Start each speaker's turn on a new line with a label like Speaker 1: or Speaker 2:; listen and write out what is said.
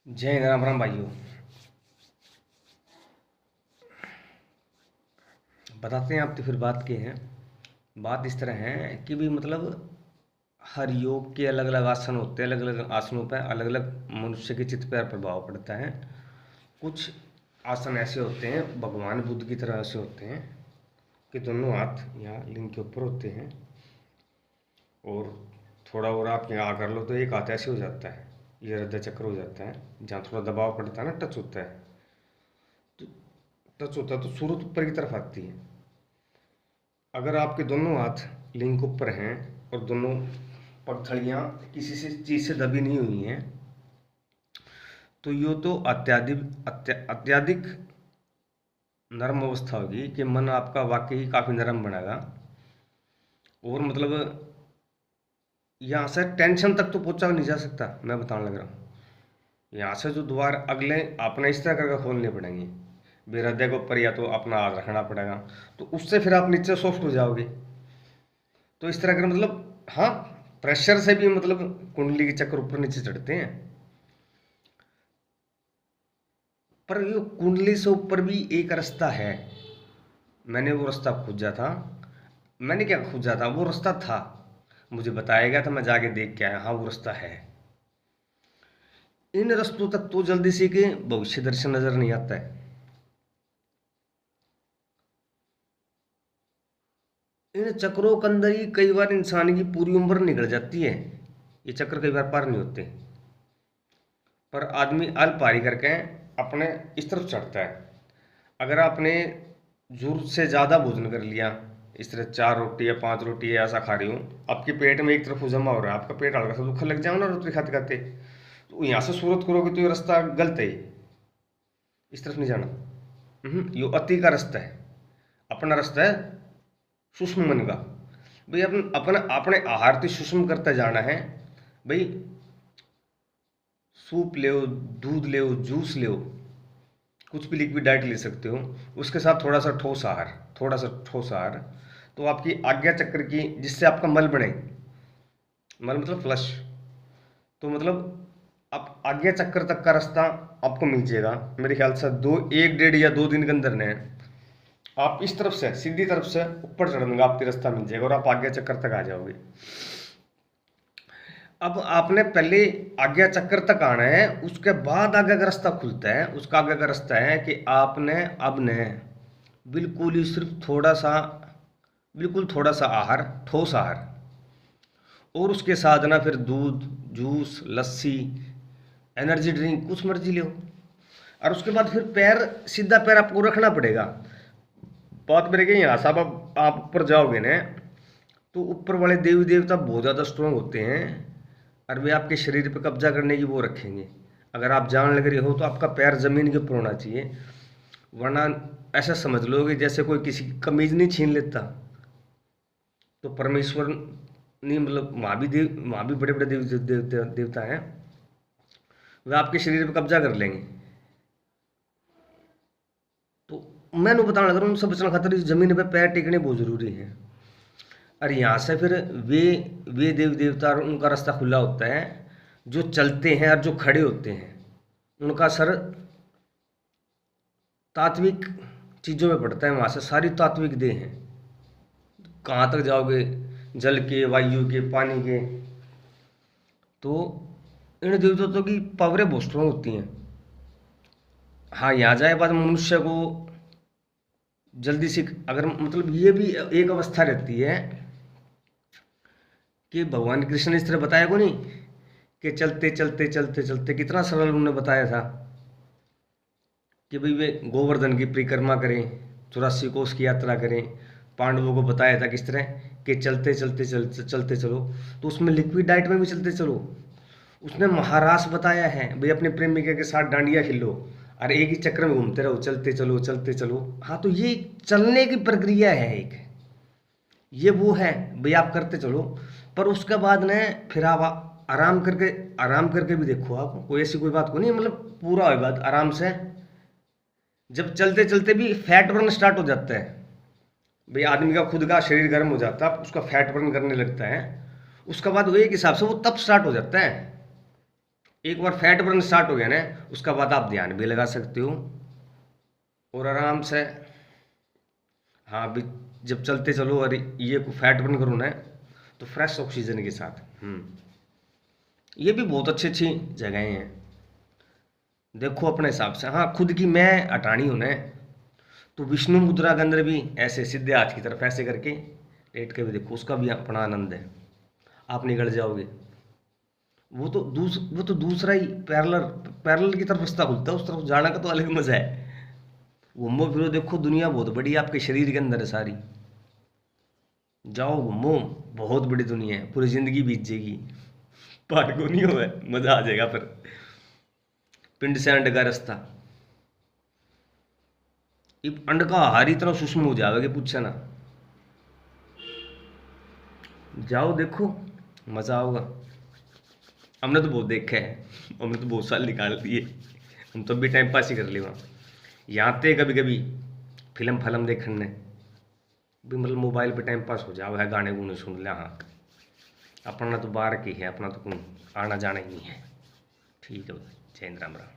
Speaker 1: जय हिंद राम राम भाइयों। बताते हैं आप तो फिर बात की है। बात इस तरह है कि भी मतलब हर योग के अलग अलग आसन होते हैं। अलग अलग आसनों पर अलग अलग मनुष्य के चित्त पर प्रभाव पड़ता है। कुछ आसन ऐसे होते हैं भगवान बुद्ध की तरह ऐसे होते हैं कि दोनों हाथ यहाँ लिंग के ऊपर होते हैं और थोड़ा और आप यहाँ कर लो तो एक हाथ ऐसे हो जाता है, ये हृदय चक्र हो जाता है। जहाँ थोड़ा दबाव पड़ता है ना, टच होता है, तो टच होता है तो सूरत ऊपर की तरफ आती है। अगर आपके दोनों हाथ लिंक ऊपर हैं और दोनों पगथड़ियाँ किसी से चीज़ से दबी नहीं हुई हैं तो ये तो अत्याधिक नरम अवस्था होगी कि मन आपका वाकई ही काफ़ी नरम बनेगा। और मतलब यहाँ से टेंशन तक तो पहुँचा नहीं जा सकता। मैं बताने लग रहा हूँ, यहाँ से जो द्वार अगले अपना इस तरह करके खोलने पड़ेंगे। भी हृदय के ऊपर या तो अपना हाथ रखना पड़ेगा, तो उससे फिर आप नीचे सॉफ्ट हो जाओगे। तो इस तरह का मतलब हाँ, प्रेशर से भी मतलब कुंडली के चक्कर ऊपर नीचे चढ़ते हैं। पर ये कुंडली से ऊपर भी एक रास्ता है। मैंने वो रास्ता खोजा था। मैंने क्या खोजा था, वो रास्ता था, मुझे बताया गया था, मैं जाके देख के आया। हाँ, वो रास्ता है। इन रास्तों तक तो जल्दी से कि भविष्य दर्शन नजर नहीं आता है। इन चक्रों के अंदर ही कई बार इंसान की पूरी उम्र निकल जाती है। ये चक्र कई बार पार नहीं होते, पर आदमी अल्पारी करके अपने इस तरफ चढ़ता है। अगर आपने जरूरत से ज़्यादा भोजन कर लिया, इस तरह 4 रोटी या 5 रोटी या ऐसा खा रही हूँ, आपके पेट में एक तरफ जमा हो रहा है, आपका पेट हल्का सा दुखने लग जाओ ना रोटी खाते खाते, तो यहाँ से सूरत करोगे तो ये रास्ता गलत है। इस तरफ नहीं जाना। ये अति का रास्ता है। अपना रास्ता है सूक्ष्म मन का। भाई अपना अपने आहार तो सूक्ष्म करते जाना है। भाई सूप ले, दूध ले, जूस ले, कुछ भी लिक्विड डाइट ले सकते हो, उसके साथ थोड़ा सा ठोस आहार, थोड़ा सा ठोस आहार, तो आपकी आज्ञा चक्र की, जिससे आपका मल बने, मल मतलब फ्लश, तो मतलब आप आज्ञा चक्र तक का रास्ता आपको मिल जाएगा। मेरे ख्याल से 1 1.5 या 2 दिन के अंदर ने आप इस तरफ से सीधी तरफ से ऊपर चढ़ने का आपके रास्ता मिल जाएगा और आप आज्ञा चक्र तक आ जाओगे। अब आपने पहले आज्ञा चक्र तक आना है, उसके बाद आगे का रास्ता खुलता है। उसका आगे का रास्ता है कि आपने अब ने बिल्कुल ही सिर्फ थोड़ा सा, बिल्कुल थोड़ा सा आहार, ठोस आहार, और उसके साथ ना फिर दूध, जूस, लस्सी, एनर्जी ड्रिंक कुछ मर्जी लो। और उसके बाद फिर पैर, सीधा पैर आपको रखना पड़ेगा। बात मेरे के यहाँ साहब, अब आप ऊपर जाओगे ना तो ऊपर वाले देवी देवता बहुत ज़्यादा स्ट्रांग होते हैं और वे आपके शरीर पर कब्जा करने की वो रखेंगे। अगर आप जान लग रहे हो तो आपका पैर जमीन के ऊपर होना चाहिए, वरना ऐसा समझ लो कि जैसे कोई किसी की कमीज नहीं छीन लेता, तो परमेश्वर नहीं, मतलब वहाँ भी बड़े बड़े देवता हैं, वे आपके शरीर पर कब्जा कर लेंगे। तो मैंने बताना लगा उनसे बचना खातर इस जमीन पे पैर टेकने बहुत जरूरी है। और यहाँ से फिर वे वे देव देवता और उनका रास्ता खुला होता है। जो चलते हैं और जो खड़े होते हैं उनका सर तात्विक चीज़ों में पड़ता है। वहाँ से सारी तात्विक देह हैं। कहाँ तक जाओगे, जल के, वायु के, पानी के, तो इन देवताओं की पावरें बहुत स्ट्रांग होती हैं। हाँ, यहाँ जाए बाद मनुष्य को जल्दी से, अगर मतलब ये भी एक अवस्था रहती है कि भगवान कृष्ण ने इस तरह बताया को नहीं कि चलते चलते चलते चलते, कितना सरल उन्होंने बताया था कि भाई वे गोवर्धन की परिक्रमा करें, 84 कोस की यात्रा करें। पांडवों को बताया था किस तरह कि चलते चलते चलते चलते चलो, तो उसमें लिक्विड डाइट में भी चलते चलो। उसने महारास बताया है, भाई अपने प्रेमिका के साथ डांडिया खेलो और एक ही चक्र में घूमते रहो, चलते चलो चलते चलो। हाँ, तो ये चलने की प्रक्रिया है एक, ये वो है भाई आप करते चलो। पर उसके बाद ने फिर आप आराम करके भी देखो। आप कोई ऐसी कोई बात को नहीं, मतलब पूरा हो बात आराम से। जब चलते चलते भी फैट बर्न स्टार्ट हो जाता है, भाई आदमी का खुद का शरीर गर्म हो जाता है, उसका फैट बर्न करने लगता है। उसके बाद वो एक हिसाब से वो तब स्टार्ट हो जाता है। एक बार फैट बर्न स्टार्ट हो गया ना, उसका बाद आप ध्यान भी लगा सकते हो और आराम से, हाँ अभी जब चलते चलो और ये फैट बर्न करो ना तो फ्रेश ऑक्सीजन के साथ। ये भी बहुत अच्छी अच्छी जगहें हैं, देखो अपने हिसाब से। हाँ खुद की मैं हटानी हो ना तो विष्णु मुद्रा के अंदर भी ऐसे सीधे हाथ की तरफ ऐसे करके लेट के भी देखो, उसका भी अपना आनंद है, आप निकल जाओगे। वो तो दूसरा ही पैरेलल पैरेलल की तरफ रास्ता खुलता है, उस तरफ जाने का तो अलग मजा है। घूमो फिरो, देखो दुनिया बहुत बड़ी है, आपके शरीर के अंदर है सारी। जाओ घूमो, बहुत बड़ी दुनिया है, पूरी जिंदगी बीत जाएगी, पार को नहीं हो, मजा आ जाएगा फिर। पिंड से अंड का रास्ता, अंड का आहार इतना सूक्ष्म हो जाएगा कि पूछा ना। जाओ देखो, मजा आओगा। हमने तो बहुत देखा है, हमने तो बहुत साल निकाल दिए, हम तो भी टाइम पास ही कर लिया। यहाँ ते कभी कभी फिल्म फलम देखने भी, मतलब मोबाइल पे टाइम पास हो जाओ है, गाने गुने सुन ले। हाँ अपना तो बाहर की है, अपना तो आना जाना ही नहीं है। ठीक है, जय हिंद, राम राम।